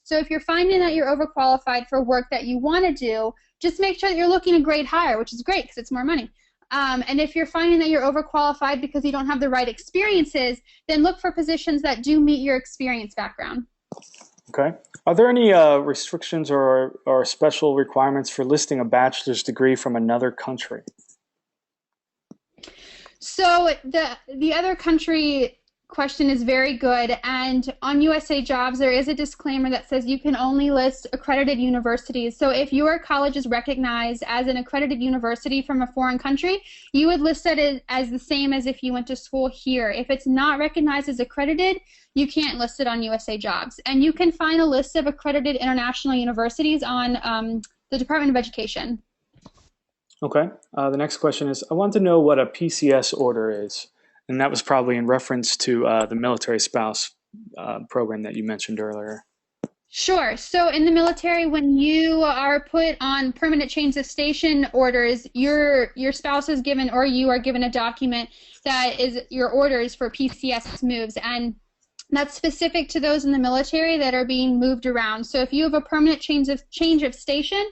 So if you're finding that you're overqualified for work that you want to do, just make sure that you're looking a grade higher, which is great because it's more money. And if you're finding that you're overqualified because you don't have the right experiences, then look for positions that do meet your experience background. Okay. Are there any restrictions or special requirements for listing a bachelor's degree from another country? So the other country question is very good, and on USA Jobs there is a disclaimer that says you can only list accredited universities. So if your college is recognized as an accredited university from a foreign country, you would list it as the same as if you went to school here. If it's not recognized as accredited, you can't list it on USA Jobs. And you can find a list of accredited international universities on the Department of Education. Okay. The next question is, I want to know what a PCS order is. And that was probably in reference to the military spouse program that you mentioned earlier. Sure. So in the military, when you are put on permanent change of station orders, your spouse is given, or you are given, a document that is your orders for PCS moves. And that's specific to those in the military that are being moved around. So if you have a permanent change of station,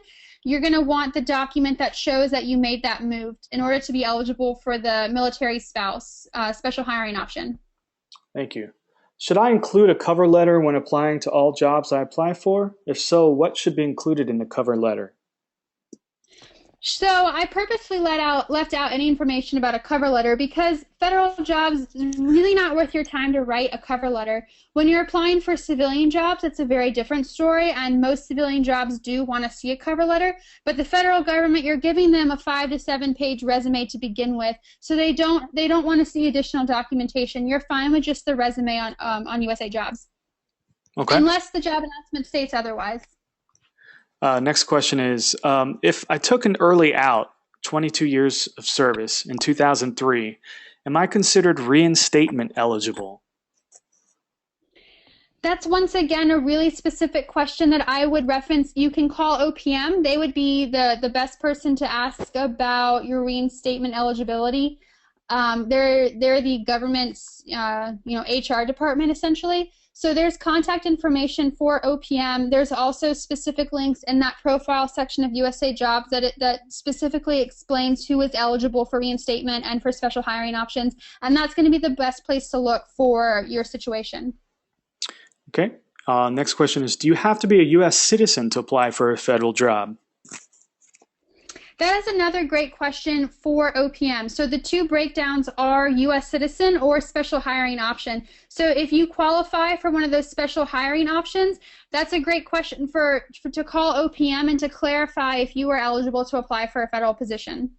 you're going to want the document that shows that you made that move in order to be eligible for the military spouse special hiring option. Thank you. Should I include a cover letter when applying to all jobs I apply for? If so, what should be included in the cover letter? So I purposely left out any information about a cover letter because federal jobs is really not worth your time to write a cover letter. When you're applying for civilian jobs, it's a very different story, and most civilian jobs do want to see a cover letter. But the federal government, you're giving them a 5 to 7 page resume to begin with, so they don't want to see additional documentation. You're fine with just the resume on USA Jobs, okay, unless the job announcement states otherwise. Next question is, if I took an early out, 22 years of service in 2003, am I considered reinstatement eligible? That's once again a really specific question that I would reference. You can call OPM. They would be the best person to ask about your reinstatement eligibility. They're the government's HR department essentially. So there's contact information for OPM. There's also specific links in that profile section of USA Jobs that specifically explains who is eligible for reinstatement and for special hiring options. And that's going to be the best place to look for your situation. Okay. Next question is, do you have to be a U.S. citizen to apply for a federal job? That is another great question for OPM. So the two breakdowns are U.S. citizen or special hiring option. So if you qualify for one of those special hiring options, that's a great question to call OPM and to clarify if you are eligible to apply for a federal position.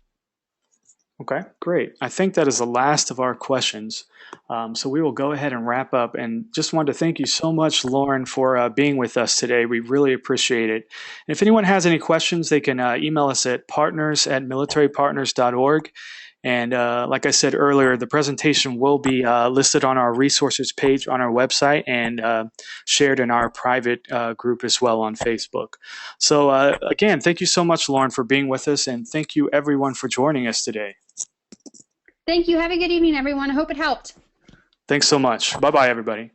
Okay, great. I think that is the last of our questions. So we will go ahead and wrap up, and just wanted to thank you so much, Lauren, for being with us today. We really appreciate it. And if anyone has any questions, they can email us at partners@militarypartners.org. And like I said earlier, the presentation will be listed on our resources page on our website and shared in our private group as well on Facebook. So again, thank you so much, Lauren, for being with us, and thank you everyone for joining us today. Thank you. Have a good evening, everyone. I hope it helped. Thanks so much. Bye-bye, everybody.